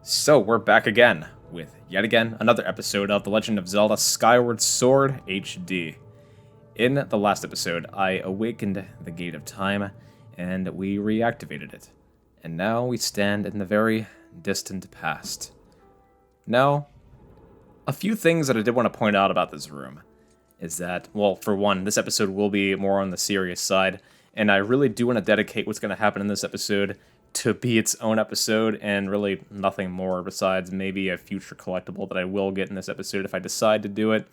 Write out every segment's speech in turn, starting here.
So we're back again with yet again another episode of The Legend of Zelda Skyward Sword HD. In the last episode, I awakened the Gate of Time and we reactivated it. And now we stand in the very distant past. Now, a few things that I did want to point out about this room is that, well, for one, this episode will be more on the serious side, and I really do want to dedicate what's going to happen in this episode to be its own episode, and really nothing more besides maybe a future collectible that I will get in this episode if I decide to do it.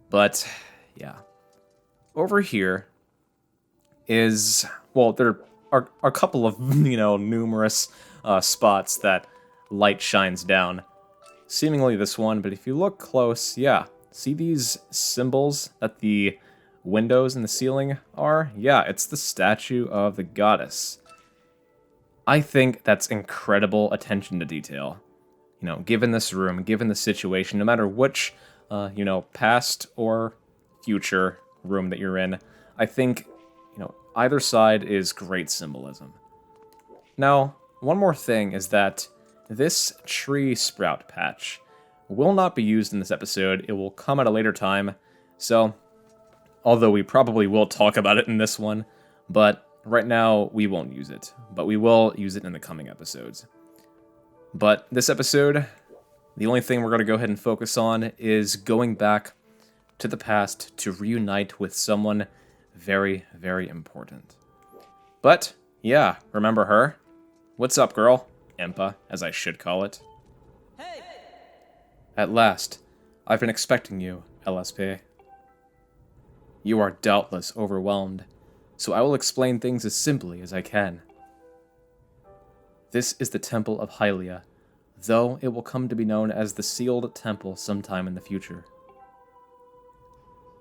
But, yeah. Over here is, well, there are a couple of, numerous spots that light shines down. Seemingly this one, but if you look close, yeah. See these symbols that the windows in the ceiling are? Yeah, it's the statue of the goddess. I think that's incredible attention to detail. Given this room, given the situation, no matter which, past or future room that you're in, I think, either side is great symbolism. Now, one more thing is that this tree sprout patch will not be used in this episode. It will come at a later time, so, although we probably will talk about it in this one, but right now, we won't use it, but we will use it in the coming episodes. But this episode, the only thing we're going to go ahead and focus on is going back to the past to reunite with someone very, very important. But, yeah, remember her? What's up, girl? Impa, as I should call it. Hey! At last, I've been expecting you, LSP. You are doubtless overwhelmed, so I will explain things as simply as I can. This is the Temple of Hylia, though it will come to be known as the Sealed Temple sometime in the future.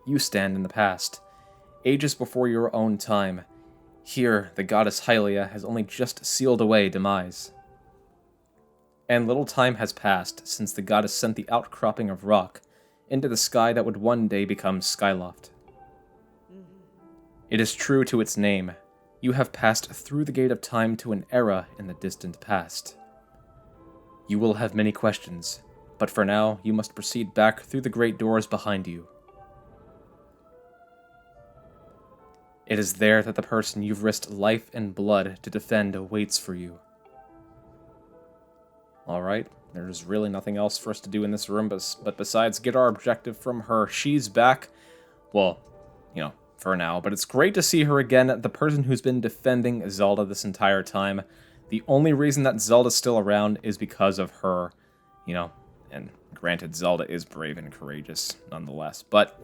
You stand in the past, ages before your own time. Here, the goddess Hylia has only just sealed away demise. And little time has passed since the goddess sent the outcropping of rock into the sky that would one day become Skyloft. It is true to its name. You have passed through the Gate of Time to an era in the distant past. You will have many questions, but for now, you must proceed back through the great doors behind you. It is there that the person you've risked life and blood to defend awaits for you. Alright, there's really nothing else for us to do in this room but besides get our objective from her. She's back. Well, for now, but it's great to see her again, the person who's been defending Zelda this entire time. The only reason that Zelda's still around is because of her, and granted, Zelda is brave and courageous nonetheless, but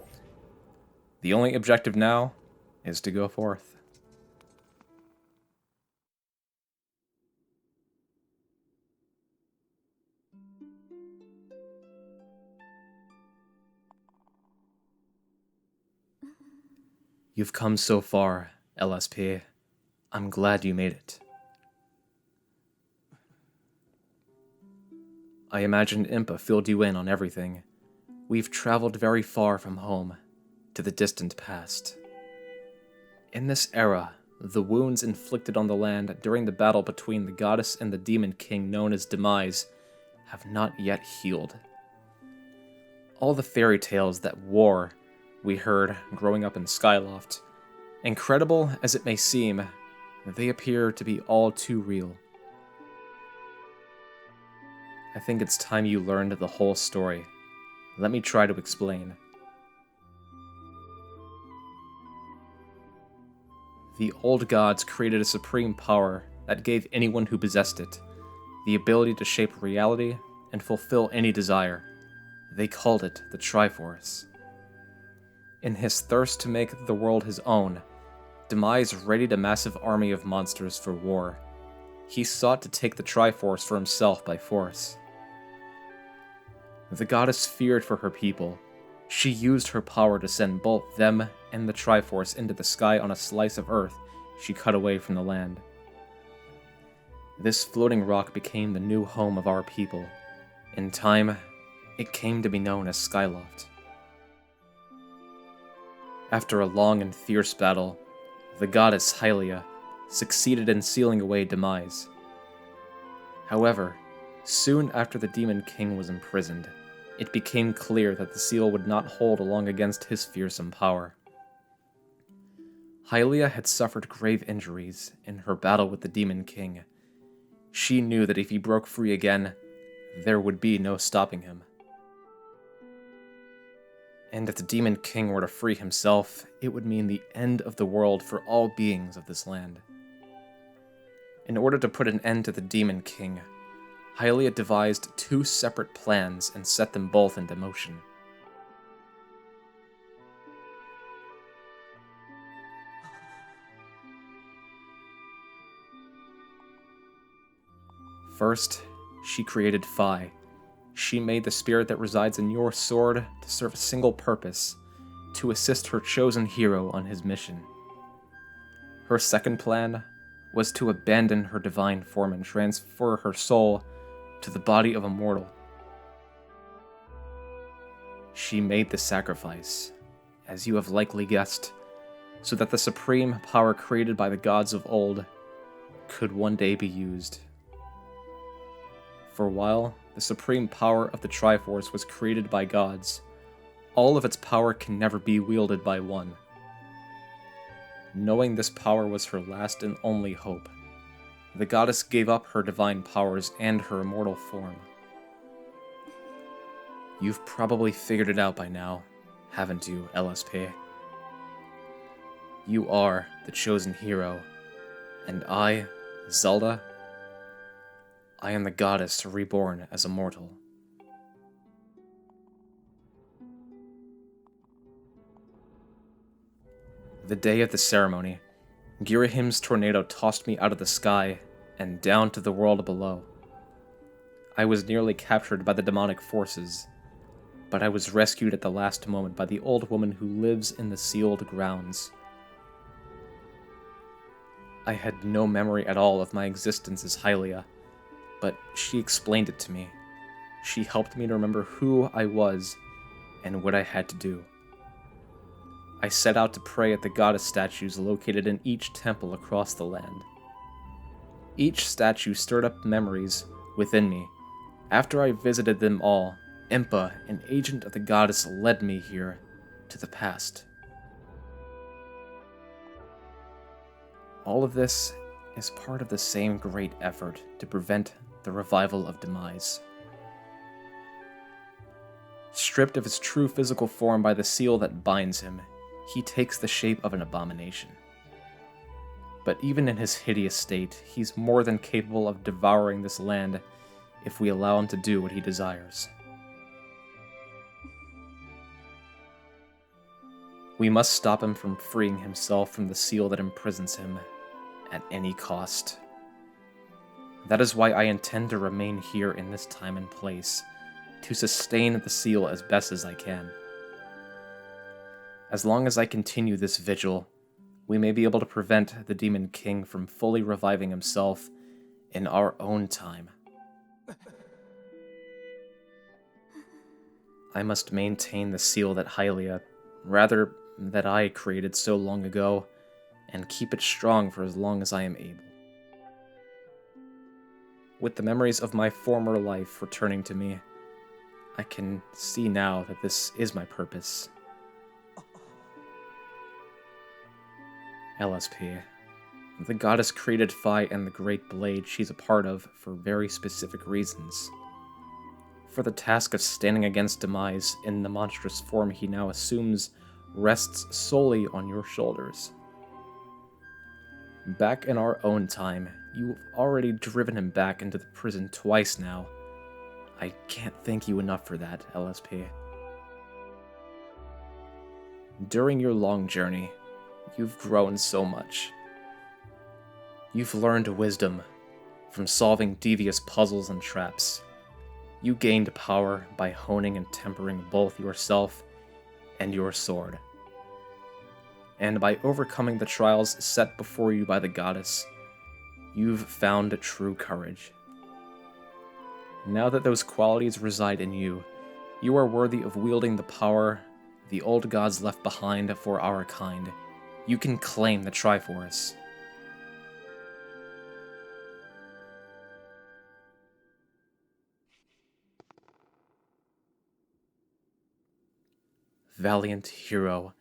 the only objective now is to go forth. You've come so far, LSP. I'm glad you made it. I imagined Impa filled you in on everything. We've traveled very far from home, to the distant past. In this era, the wounds inflicted on the land during the battle between the goddess and the demon king known as Demise have not yet healed. All the fairy tales that we heard growing up in Skyloft, incredible as it may seem, they appear to be all too real. I think it's time you learned the whole story. Let me try to explain. The old gods created a supreme power that gave anyone who possessed it the ability to shape reality and fulfill any desire. They called it the Triforce. In his thirst to make the world his own, Demise readied a massive army of monsters for war. He sought to take the Triforce for himself by force. The goddess feared for her people. She used her power to send both them and the Triforce into the sky on a slice of earth she cut away from the land. This floating rock became the new home of our people. In time, it came to be known as Skyloft. After a long and fierce battle, the goddess Hylia succeeded in sealing away Demise. However, Soon after the Demon King was imprisoned, it became clear that the seal would not hold long against his fearsome power. Hylia had suffered grave injuries in her battle with the Demon King. She knew that if he broke free again, there would be no stopping him. And if the Demon King were to free himself, it would mean the end of the world for all beings of this land. In order to put an end to the Demon King, Hylia devised 2 separate plans and set them both into motion. First, she created Phi. She made the spirit that resides in your sword to serve a single purpose, to assist her chosen hero on his mission. Her second plan was to abandon her divine form and transfer her soul to the body of a mortal. She made the sacrifice, as you have likely guessed, so that the supreme power created by the gods of old could one day be used. For while the supreme power of the Triforce was created by gods, all of its power can never be wielded by one. Knowing this power was her last and only hope, the goddess gave up her divine powers and her immortal form. You've probably figured it out by now, haven't you, LSP? You are the chosen hero, and I, Zelda, I am the goddess reborn as a mortal. The day of the ceremony, Girahim's tornado tossed me out of the sky and down to the world below. I was nearly captured by the demonic forces, but I was rescued at the last moment by the old woman who lives in the sealed grounds. I had no memory at all of my existence as Hylia, but she explained it to me. She helped me to remember who I was and what I had to do. I set out to pray at the goddess statues located in each temple across the land. Each statue stirred up memories within me. After I visited them all, Impa, an agent of the goddess, led me here to the past. All of this is part of the same great effort to prevent the revival of demise. Stripped of his true physical form by the seal that binds him, he takes the shape of an abomination. But even in his hideous state, he's more than capable of devouring this land if we allow him to do what he desires. We must stop him from freeing himself from the seal that imprisons him at any cost. That is why I intend to remain here in this time and place, to sustain the seal as best as I can. As long as I continue this vigil, we may be able to prevent the Demon King from fully reviving himself in our own time. I must maintain the seal that Hylia, rather that I created so long ago, and keep it strong for as long as I am able. With the memories of my former life returning to me, I can see now that this is my purpose. LSP. The goddess created Phi and the Great Blade she's a part of for very specific reasons. For the task of standing against demise in the monstrous form he now assumes rests solely on your shoulders. Back in our own time, you've already driven him back into the prison twice now. I can't thank you enough for that, LSP. During your long journey, you've grown so much. You've learned wisdom from solving devious puzzles and traps. You gained power by honing and tempering both yourself and your sword. And by overcoming the trials set before you by the goddess, you've found true courage. Now that those qualities reside in you, you are worthy of wielding the power the old gods left behind for our kind. You can claim the Triforce. Valiant hero,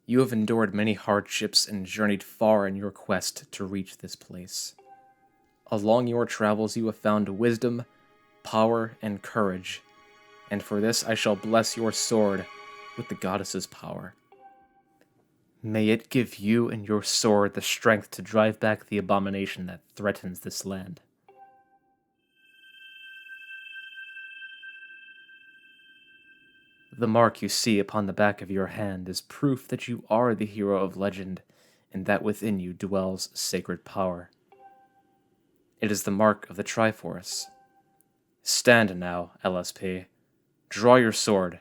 you have endured many hardships and journeyed far in your quest to reach this place. Along your travels you have found wisdom, power, and courage, and for this I shall bless your sword with the goddess's power. May it give you and your sword the strength to drive back the abomination that threatens this land. The mark you see upon the back of your hand is proof that you are the hero of legend, and that within you dwells sacred power. It is the mark of the Triforce. Stand now, LSP. Draw your sword.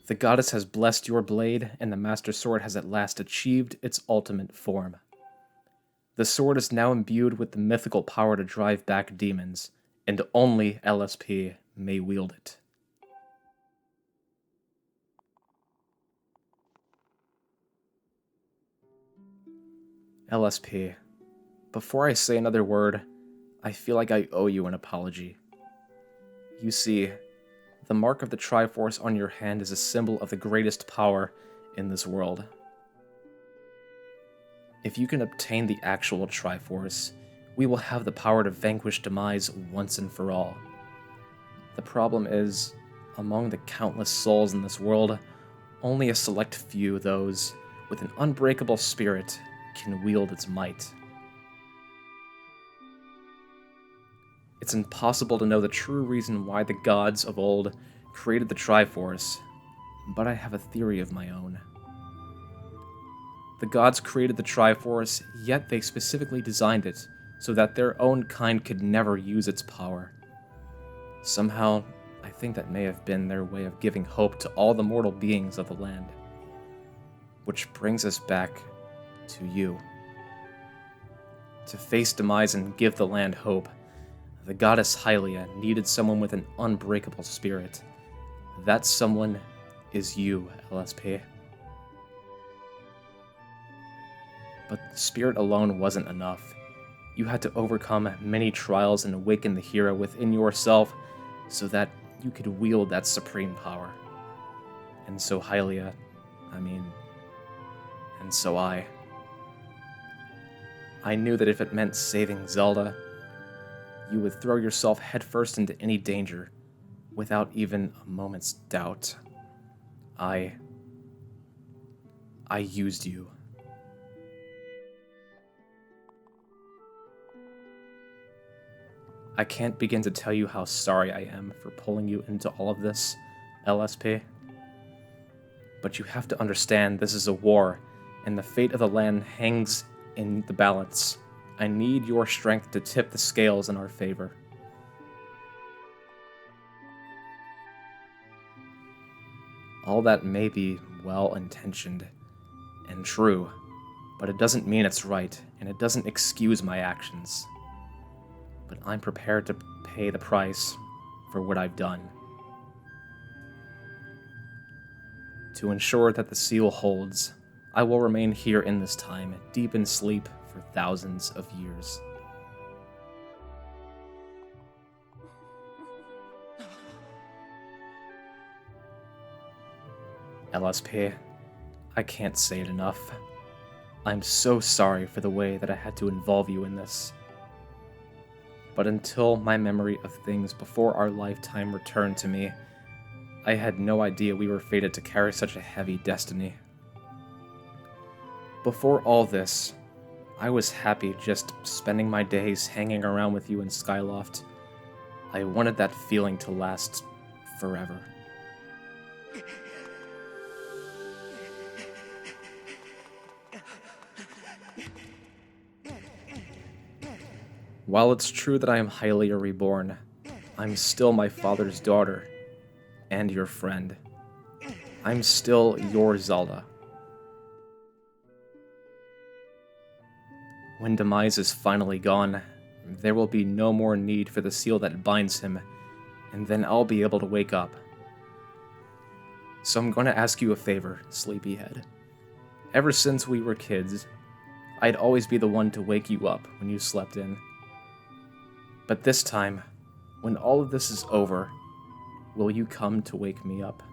The goddess has blessed your blade, and the Master Sword has at last achieved its ultimate form. The sword is now imbued with the mythical power to drive back demons, and only LSP may wield it. LSP, before I say another word, I feel like I owe you an apology. You see, the mark of the Triforce on your hand is a symbol of the greatest power in this world. If you can obtain the actual Triforce, we will have the power to vanquish demise once and for all. The problem is, among the countless souls in this world, only a select few, those with an unbreakable spirit, can wield its might. It's impossible to know the true reason why the gods of old created the Triforce, but I have a theory of my own. The gods created the Triforce, yet they specifically designed it so that their own kind could never use its power. Somehow, I think that may have been their way of giving hope to all the mortal beings of the land. Which brings us back to you. To face demise and give the land hope, the goddess Hylia needed someone with an unbreakable spirit. That someone is you, LSP. But spirit alone wasn't enough. You had to overcome many trials and awaken the hero within yourself so that you could wield that supreme power. And so Hylia, and so I knew that if it meant saving Zelda, you would throw yourself headfirst into any danger, without even a moment's doubt. I used you. I can't begin to tell you how sorry I am for pulling you into all of this, LSP. But you have to understand this is a war, and the fate of the land hangs in the balance. I need your strength to tip the scales in our favor. All that may be well-intentioned and true, but it doesn't mean it's right, and it doesn't excuse my actions. But I'm prepared to pay the price for what I've done. To ensure that the seal holds, I will remain here in this time, deep in sleep for thousands of years. LSP, I can't say it enough. I'm so sorry for the way that I had to involve you in this. But until my memory of things before our lifetime returned to me, I had no idea we were fated to carry such a heavy destiny. Before all this, I was happy just spending my days hanging around with you in Skyloft. I wanted that feeling to last forever. While it's true that I am Hylia reborn, I'm still my father's daughter, and your friend. I'm still your Zelda. When Demise is finally gone, there will be no more need for the seal that binds him, and then I'll be able to wake up. So I'm going to ask you a favor, Sleepyhead. Ever since we were kids, I'd always be the one to wake you up when you slept in. But this time, when all of this is over, will you come to wake me up?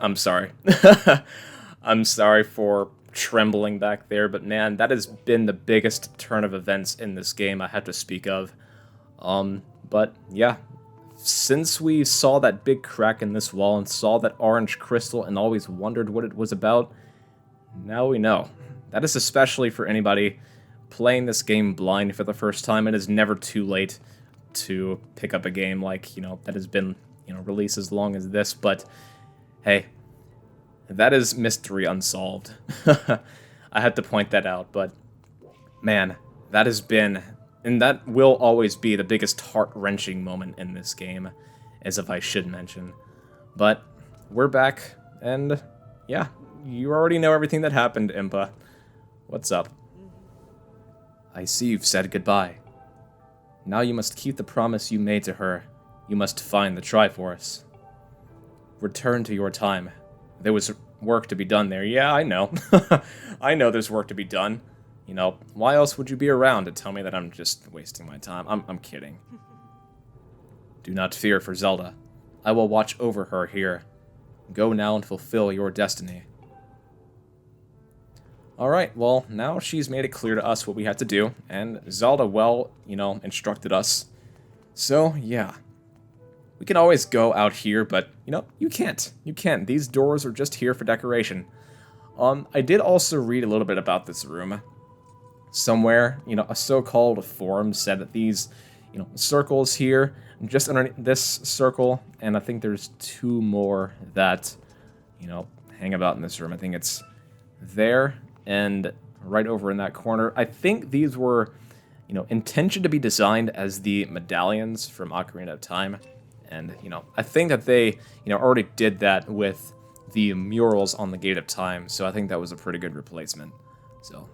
I'm sorry. I'm sorry for trembling back there, but man, that has been the biggest turn of events in this game I have to speak of. But yeah, since we saw that big crack in this wall and saw that orange crystal and always wondered what it was about, now we know. That is especially for anybody playing this game blind for the first time. It is never too late to pick up a game like, that has been, released as long as this, but hey, that is mystery unsolved. I had to point that out, but man, that has been, and that will always be the biggest heart-wrenching moment in this game, as if I should mention. But we're back, and yeah, you already know everything that happened, Impa. What's up? I see you've said goodbye. Now you must keep the promise you made to her. You must find the Triforce. Return to your time. There was work to be done there. Yeah, I know. I know there's work to be done. Why else would you be around to tell me that I'm just wasting my time? I'm kidding. Do not fear for Zelda. I will watch over her here. Go now and fulfill your destiny. Alright, well, now she's made it clear to us what we had to do, and Zelda instructed us. So, yeah. We can always go out here, but, you can't. You can't. These doors are just here for decoration. I did also read a little bit about this room. Somewhere, a so-called forum said that these, circles here, just underneath this circle, and I think there's two more that, hang about in this room. I think it's there and right over in that corner. I think these were, intentioned to be designed as the medallions from Ocarina of Time. And, I think that they, already did that with the murals on the Gate of Time, so I think that was a pretty good replacement. So,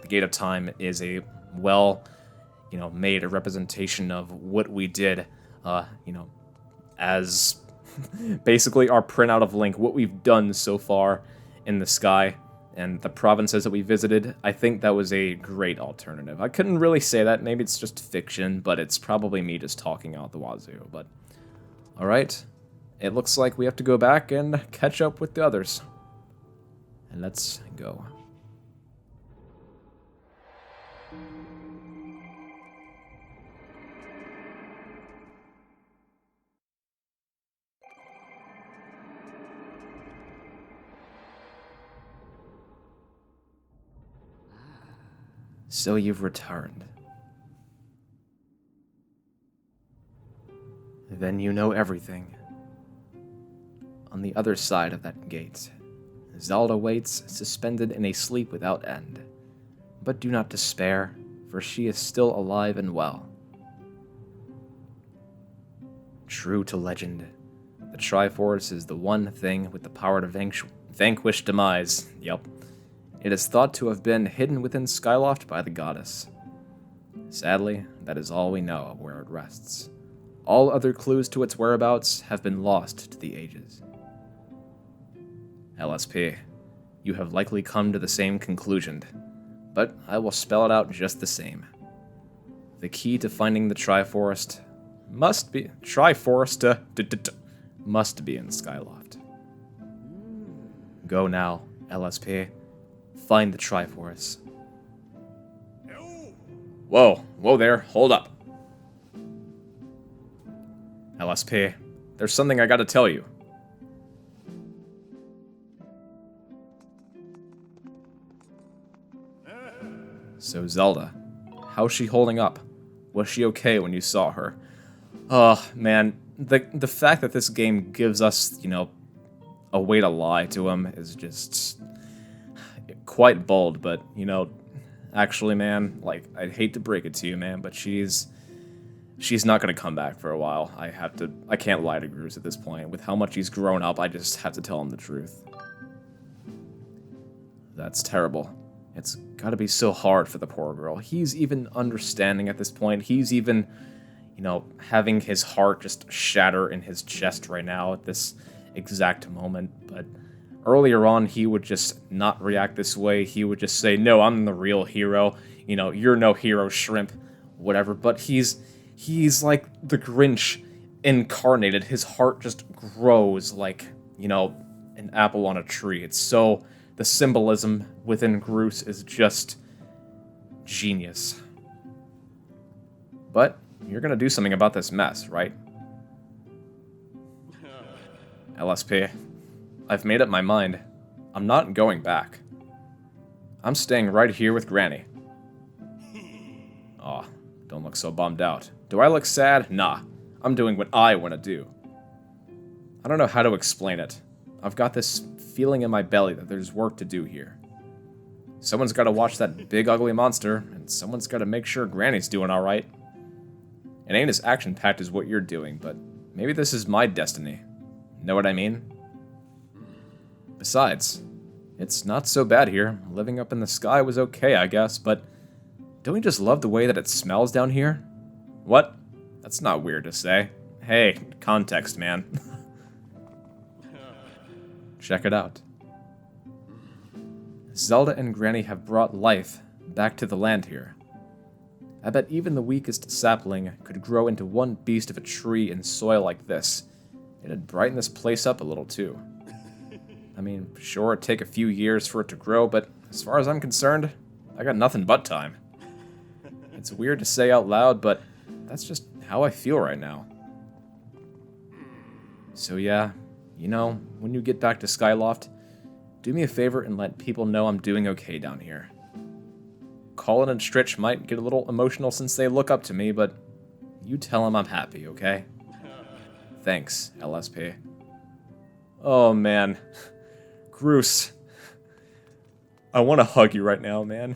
the Gate of Time is a made a representation of what we did, as basically our printout of Link, what we've done so far in the sky, and the provinces that we visited. I think that was a great alternative. I couldn't really say that, maybe it's just fiction, but it's probably me just talking out the wazoo, but... Alright, it looks like we have to go back and catch up with the others. And let's go. So you've returned. Then you know everything. On the other side of that gate, Zelda waits, suspended in a sleep without end. But do not despair, for she is still alive and well. True to legend, the Triforce is the one thing with the power to vanquish demise. Yep. It is thought to have been hidden within Skyloft by the goddess. Sadly, that is all we know of where it rests. All other clues to its whereabouts have been lost to the ages. LSP, you have likely come to the same conclusion, but I will spell it out just the same. The key to finding the Triforest must be... Triforest must be in Skyloft. Go now, LSP. Find the Triforest. Whoa, whoa there, hold up. LSP, there's something I gotta tell you. So Zelda, how's she holding up? Was she okay when you saw her? Oh, man, the fact that this game gives us, you know, a way to lie to him is just quite bold, but, you know, actually, man, like, I'd hate to break it to you, man, but she's not gonna come back for a while. I can't lie to Groose at this point. With how much he's grown up, I just have to tell him the truth. That's terrible. It's gotta be so hard for the poor girl. He's even understanding at this point. He's even, you know, having his heart just shatter in his chest right now at this exact moment. But earlier on, he would just not react this way. He would just say, no, I'm the real hero. You know, you're no hero, shrimp, whatever. But he's like the Grinch incarnated. His heart just grows like, you know, an apple on a tree. It's so... The symbolism within Groose is just genius. But you're gonna do something about this mess, right? LSP, I've made up my mind. I'm not going back. I'm staying right here with Granny. Aw, don't look so bummed out. Do I look sad? Nah, I'm doing what I want to do. I don't know how to explain it. I've got this feeling in my belly that there's work to do here. Someone's got to watch that big ugly monster, and someone's got to make sure Granny's doing alright. It ain't as action-packed as what you're doing, but maybe this is my destiny. Know what I mean? Besides, it's not so bad here. Living up in the sky was okay, I guess, but don't you just love the way that it smells down here? What? That's not weird to say. Hey, context, man. Check it out. Zelda and Granny have brought life back to the land here. I bet even the weakest sapling could grow into one beast of a tree in soil like this. It'd brighten this place up a little too. I mean, sure, it'd take a few years for it to grow, but as far as I'm concerned, I got nothing but time. It's weird to say out loud, but that's just how I feel right now. So yeah, you know, when you get back to Skyloft, do me a favor and let people know I'm doing okay down here. Colin and Stritch might get a little emotional since they look up to me, but you tell them I'm happy, okay? Thanks, LSP. Oh, man. Groose. I want to hug you right now, man.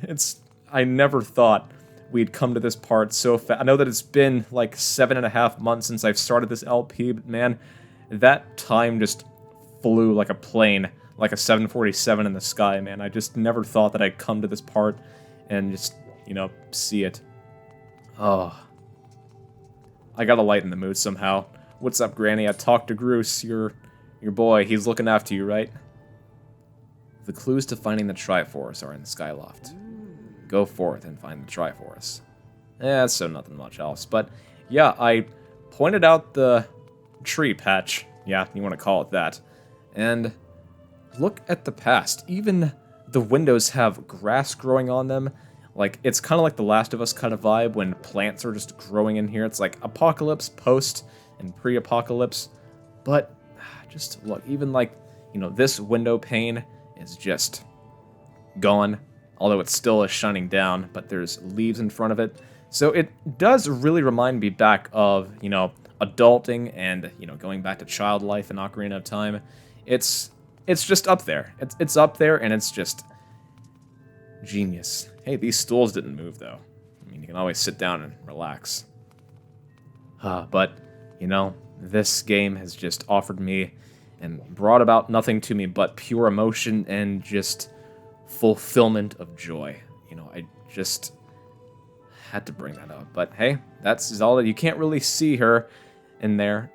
I never thought we'd come to this part so fast. I know that it's been like 7.5 months since I've started this LP, but man, that time just flew like a plane, like a 747 in the sky, man. I just never thought that I'd come to this part and just, you know, see it. Oh. I gotta lighten the mood somehow. What's up, Granny? I talked to Groose, your boy. He's looking after you, right? The clues to finding the Triforce are in Skyloft. Go forth and find the Triforce. So nothing much else. But yeah, I pointed out the tree patch. Yeah, you want to call it that. And look at the past. Even the windows have grass growing on them. Like, it's kind of like the Last of Us kind of vibe when plants are just growing in here. It's like apocalypse, post, and pre-apocalypse. But just look, even like, you know, this window pane is just gone. Although it still is shining down, but there's leaves in front of it. So it does really remind me back of, you know, adulting and, you know, going back to child life in Ocarina of Time. It's just up there. It's up there, and it's just genius. Hey, these stools didn't move, though. I mean, you can always sit down and relax. But, you know, this game has just offered me and brought about nothing to me but pure emotion and just fulfillment of joy. You know, I just had to bring that up. But hey, that's Zelda. You can't really see her in there.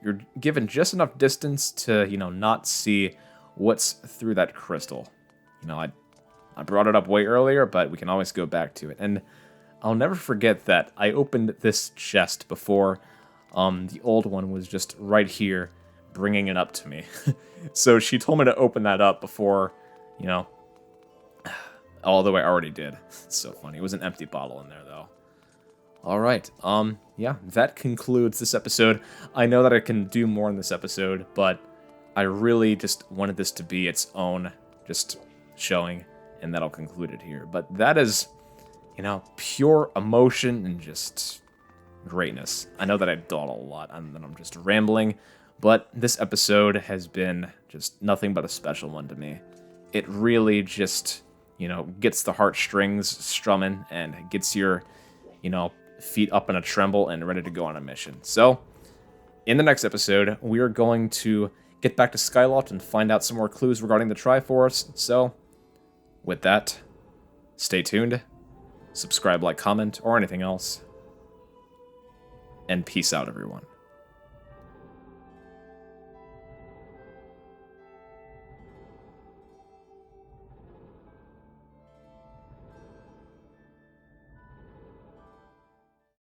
You're given just enough distance to, you know, not see what's through that crystal. You know, I brought it up way earlier, but we can always go back to it. And I'll never forget that I opened this chest before the old one was just right here, bringing it up to me. So she told me to open that up before, you know, although I already did. It's so funny. It was an empty bottle in there, though. All right. Yeah, that concludes this episode. I know that I can do more in this episode, but I really just wanted this to be its own just showing, and that'll conclude it here. But that is, you know, pure emotion and just greatness. I know that I dawdle a lot and that I'm just rambling, but this episode has been just nothing but a special one to me. It really just, you know, gets the heartstrings strumming and gets your, you know, feet up in a tremble and ready to go on a mission. So, in the next episode, we are going to get back to Skyloft and find out some more clues regarding the Triforce. So, with that, stay tuned, subscribe, like, comment, or anything else, and peace out, everyone.